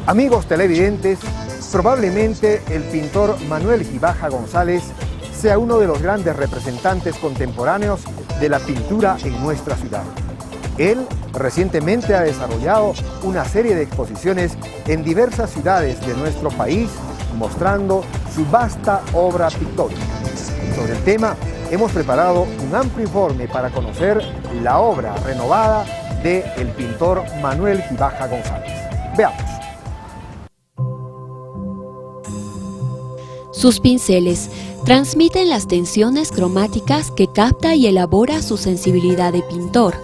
Amigos televidentes, probablemente el pintor Manuel Gibaja González sea uno de los grandes representantes contemporáneos de la pintura en nuestra ciudad. Él recientemente ha desarrollado una serie de exposiciones en diversas ciudades de nuestro país, mostrando su vasta obra pictórica. Sobre el tema, hemos preparado un amplio informe para conocer la obra renovada del pintor Manuel Gibaja González. Veamos. Sus pinceles transmiten las tensiones cromáticas que capta y elabora su sensibilidad de pintor,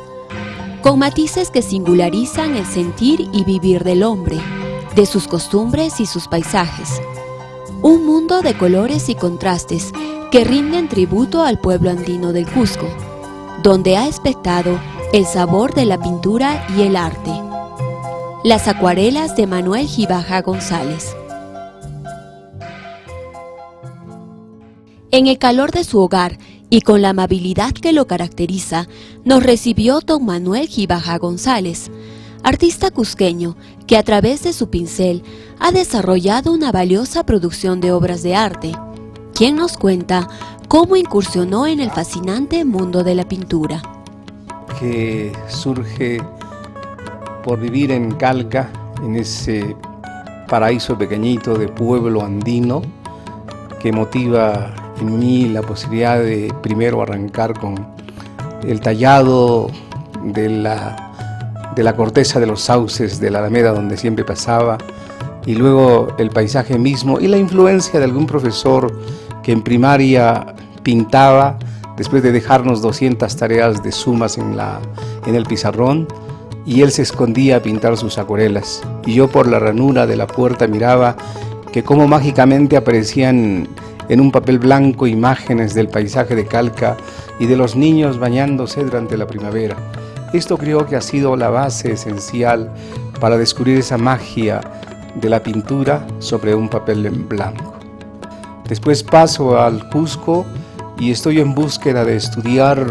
con matices que singularizan el sentir y vivir del hombre, de sus costumbres y sus paisajes. Un mundo de colores y contrastes que rinden tributo al pueblo andino del Cusco, donde ha expectado el sabor de la pintura y el arte. Las acuarelas de Manuel Gibaja González. En el calor de su hogar y con la amabilidad que lo caracteriza, nos recibió don Manuel Gibaja González, artista cusqueño que a través de su pincel ha desarrollado una valiosa producción de obras de arte, quien nos cuenta cómo incursionó en el fascinante mundo de la pintura. Que surge por vivir en Calca, en ese paraíso pequeñito de pueblo andino, que motiva en mí la posibilidad de primero arrancar con el tallado de la corteza de los sauces de la Alameda donde siempre pasaba, y luego el paisaje mismo y la influencia de algún profesor que en primaria pintaba después de dejarnos 200 tareas de sumas en el pizarrón, y él se escondía a pintar sus acuarelas, y yo por la ranura de la puerta miraba que como mágicamente aparecían en un papel blanco imágenes del paisaje de Calca y de los niños bañándose durante la primavera. Esto creo que ha sido la base esencial para descubrir esa magia de la pintura sobre un papel en blanco. Después paso al Cusco y estoy en búsqueda de estudiar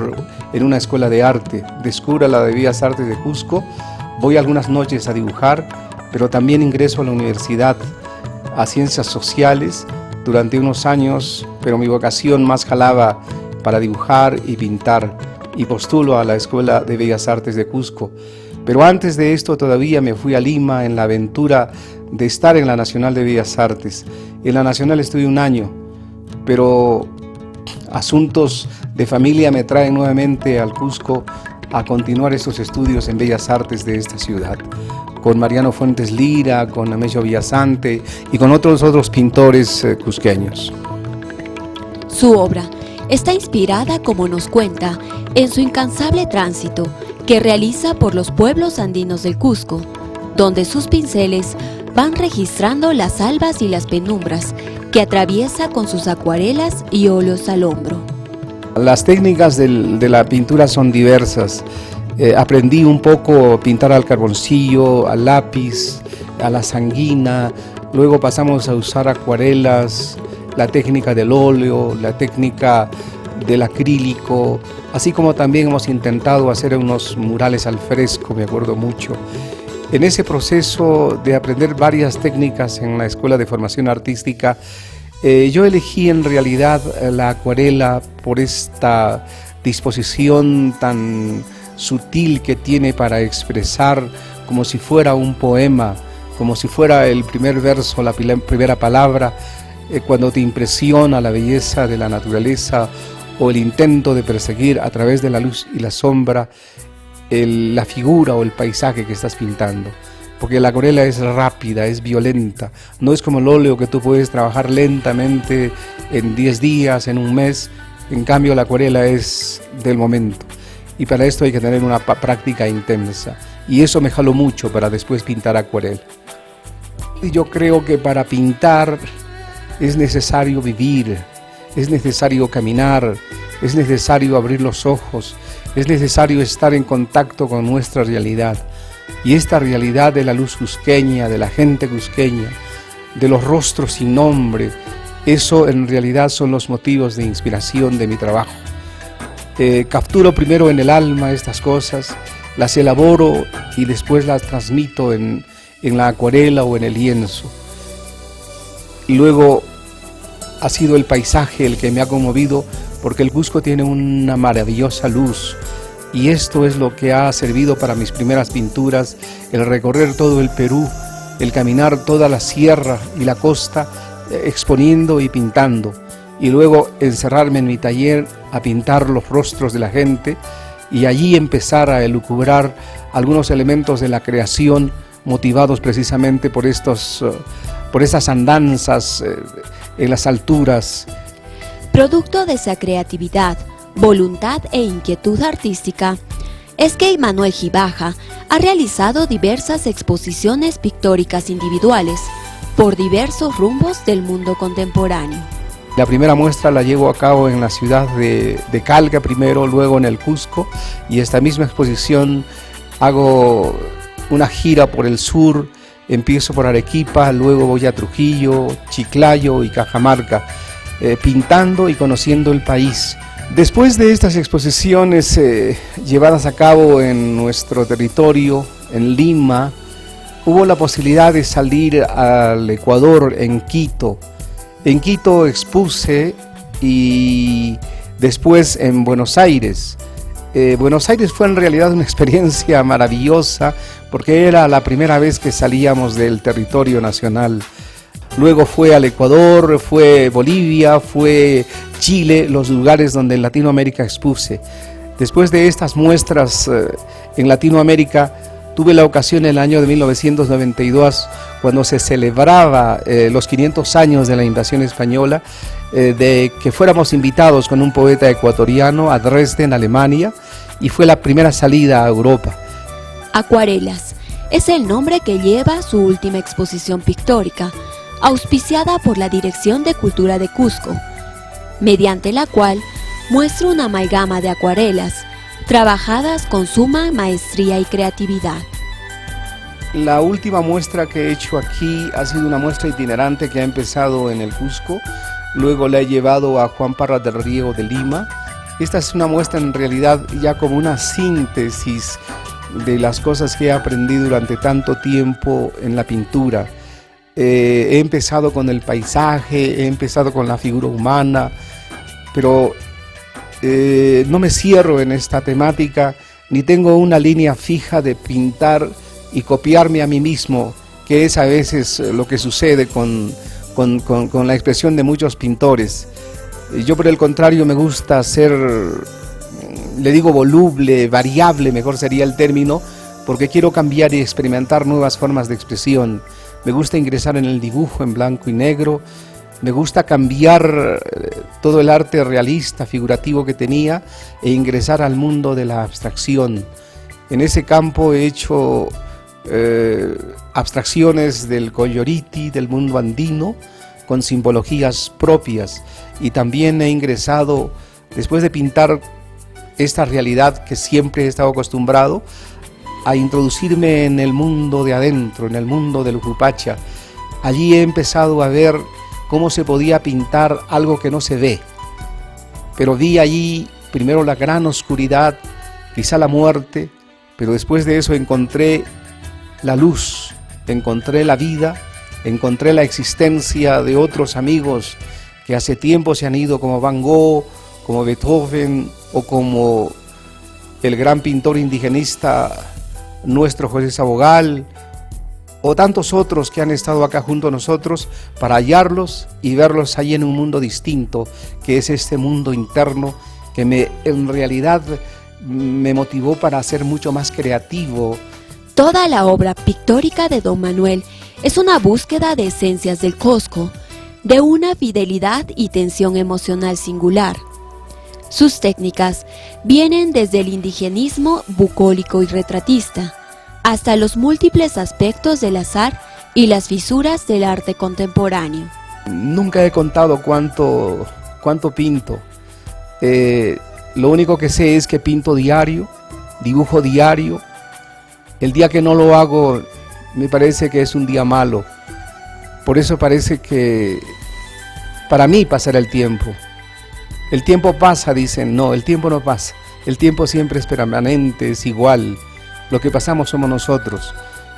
en una escuela de arte. Descubro la de Bellas Artes de Cusco, voy algunas noches a dibujar, pero también ingreso a la universidad, a Ciencias Sociales, durante unos años, pero mi vocación más jalaba para dibujar y pintar, y postulo a la Escuela de Bellas Artes de Cusco. Pero antes de esto todavía me fui a Lima en la aventura de estar en la Nacional de Bellas Artes. En la Nacional estuve un año, pero asuntos de familia me traen nuevamente al Cusco a continuar estos estudios en Bellas Artes de esta ciudad, con Mariano Fuentes Lira, con Amelio Villasante y con otros pintores cusqueños. Su obra está inspirada, como nos cuenta, en su incansable tránsito que realiza por los pueblos andinos del Cusco, donde sus pinceles van registrando las albas y las penumbras que atraviesa con sus acuarelas y óleos al hombro. Las técnicas de la pintura son diversas. Aprendí un poco a pintar al carboncillo, al lápiz, a la sanguina, luego pasamos a usar acuarelas, la técnica del óleo, la técnica del acrílico, así como también hemos intentado hacer unos murales al fresco, me acuerdo mucho. En ese proceso de aprender varias técnicas en la Escuela de Formación Artística, yo elegí en realidad la acuarela por esta disposición tan sutil que tiene para expresar como si fuera un poema, como si fuera el primer verso, la primera palabra, cuando te impresiona la belleza de la naturaleza o el intento de perseguir a través de la luz y la sombra la figura o el paisaje que estás pintando. Porque la acuarela es rápida, es violenta, no es como el óleo que tú puedes trabajar lentamente en 10 días, en un mes. En cambio la acuarela es del momento, y para esto hay que tener una práctica intensa, y eso me jaló mucho para después pintar acuarela. Y yo creo que para pintar es necesario vivir, es necesario caminar, es necesario abrir los ojos, es necesario estar en contacto con nuestra realidad. Y esta realidad de la luz cusqueña, de la gente cusqueña, de los rostros sin nombre, eso en realidad son los motivos de inspiración de mi trabajo. Capturo primero en el alma estas cosas, las elaboro y después las transmito en en la acuarela o en el lienzo. Luego ha sido el paisaje el que me ha conmovido, porque el Cusco tiene una maravillosa luz, y esto es lo que ha servido para mis primeras pinturas, el recorrer todo el Perú, el caminar toda la sierra y la costa, exponiendo y pintando, y luego encerrarme en mi taller a pintar los rostros de la gente, y allí empezar a elucubrar algunos elementos de la creación motivados precisamente por esas andanzas en las alturas. Producto de esa creatividad, voluntad e inquietud artística, es que Immanuel Gibaja ha realizado diversas exposiciones pictóricas individuales por diversos rumbos del mundo contemporáneo. La primera muestra la llevo a cabo en la ciudad de Calca primero, luego en el Cusco, y esta misma exposición hago una gira por el sur, empiezo por Arequipa, luego voy a Trujillo, Chiclayo y Cajamarca, pintando y conociendo el país. Después de estas exposiciones llevadas a cabo en nuestro territorio, en Lima, hubo la posibilidad de salir al Ecuador, en Quito. En Quito expuse, y después en Buenos Aires. Buenos Aires fue en realidad una experiencia maravillosa, porque era la primera vez que salíamos del territorio nacional. Luego fue al Ecuador, fue Bolivia, fue Chile, los lugares donde en Latinoamérica expuse. Después de estas muestras en Latinoamérica, tuve la ocasión en el año de 1992, cuando se celebraba los 500 años de la invasión española, de que fuéramos invitados con un poeta ecuatoriano a Dresden, Alemania, y fue la primera salida a Europa. Acuarelas es el nombre que lleva su última exposición pictórica, auspiciada por la Dirección de Cultura de Cusco, mediante la cual muestra una amalgama de acuarelas trabajadas con suma maestría y creatividad. La última muestra que he hecho aquí ha sido una muestra itinerante que ha empezado en el Cusco, luego la he llevado a Juan Parras del Riego de Lima. Esta es una muestra en realidad ya como una síntesis de las cosas que he aprendido durante tanto tiempo en la pintura. He empezado con el paisaje, he empezado con la figura humana, pero no me cierro en esta temática, ni tengo una línea fija de pintar y copiarme a mí mismo, que es a veces lo que sucede con la expresión de muchos pintores. Yo, por el contrario, me gusta ser, le digo voluble, variable, mejor sería el término, porque quiero cambiar y experimentar nuevas formas de expresión. Me gusta ingresar en el dibujo en blanco y negro, me gusta cambiar todo el arte realista, figurativo que tenía, e ingresar al mundo de la abstracción. En ese campo he hecho abstracciones del Colloriti, del mundo andino, con simbologías propias, y también he ingresado, después de pintar esta realidad que siempre he estado acostumbrado, a introducirme en el mundo de adentro, en el mundo del Urupacha. Allí he empezado a ver cómo se podía pintar algo que no se ve, pero vi allí primero la gran oscuridad, quizá la muerte, pero después de eso encontré la luz, encontré la vida, encontré la existencia de otros amigos que hace tiempo se han ido, como Van Gogh, como Beethoven, o como el gran pintor indigenista nuestro José Sabogal, o tantos otros que han estado acá junto a nosotros, para hallarlos y verlos ahí en un mundo distinto, que es este mundo interno que en realidad me motivó para ser mucho más creativo. Toda la obra pictórica de Don Manuel es una búsqueda de esencias del Cusco, de una fidelidad y tensión emocional singular. Sus técnicas vienen desde el indigenismo bucólico y retratista, hasta los múltiples aspectos del azar y las fisuras del arte contemporáneo. Nunca he contado cuánto pinto. Lo único que sé es que pinto diario, dibujo diario. El día que no lo hago me parece que es un día malo. Por eso parece que para mí pasará el tiempo. El tiempo pasa, dicen. No, el tiempo no pasa. El tiempo siempre es permanente, es igual. Lo que pasamos somos nosotros.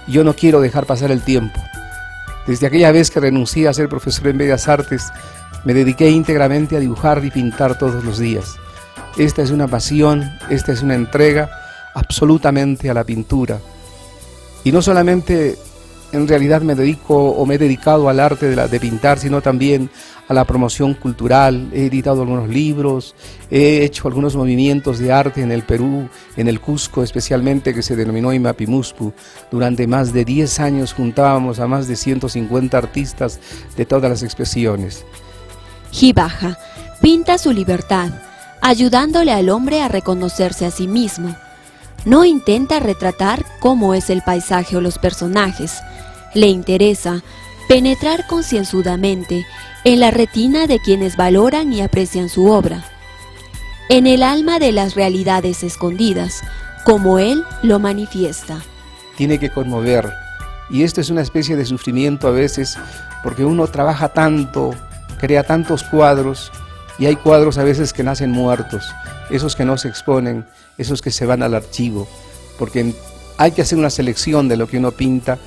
Yo no quiero dejar pasar el tiempo. Desde aquella vez que renuncié a ser profesor en Bellas Artes, me dediqué íntegramente a dibujar y pintar todos los días. Esta es una pasión, esta es una entrega absolutamente a la pintura. Y no solamente en realidad me he dedicado al arte de pintar, sino también a la promoción cultural. He editado algunos libros, he hecho algunos movimientos de arte en el Perú, en el Cusco especialmente, que se denominó Imapimuspu. Durante más de 10 años juntábamos a más de 150 artistas de todas las expresiones. Gibaja pinta su libertad, ayudándole al hombre a reconocerse a sí mismo. No intenta retratar cómo es el paisaje o los personajes. Le interesa penetrar concienzudamente en la retina de quienes valoran y aprecian su obra, en el alma de las realidades escondidas, como él lo manifiesta. Tiene que conmover, y esto es una especie de sufrimiento a veces, porque uno trabaja tanto, crea tantos cuadros, y hay cuadros a veces que nacen muertos, esos que no se exponen, esos que se van al archivo, porque hay que hacer una selección de lo que uno pinta.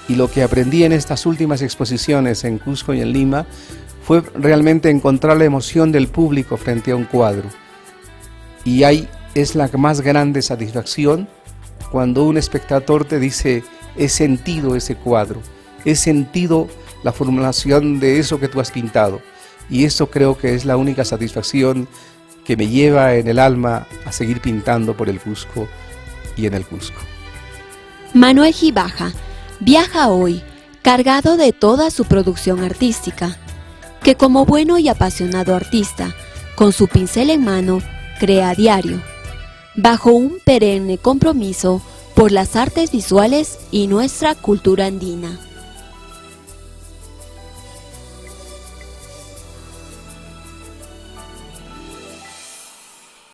Y lo que aprendí en estas últimas exposiciones en Cusco y en Lima fue realmente encontrar la emoción del público frente a un cuadro. Y ahí es la más grande satisfacción cuando un espectador te dice: he sentido ese cuadro, he sentido la formulación de eso que tú has pintado. Y eso creo que es la única satisfacción que me lleva en el alma a seguir pintando por el Cusco y en el Cusco. Manuel Gibaja viaja hoy cargado de toda su producción artística, que como bueno y apasionado artista, con su pincel en mano, crea a diario, bajo un perenne compromiso por las artes visuales y nuestra cultura andina.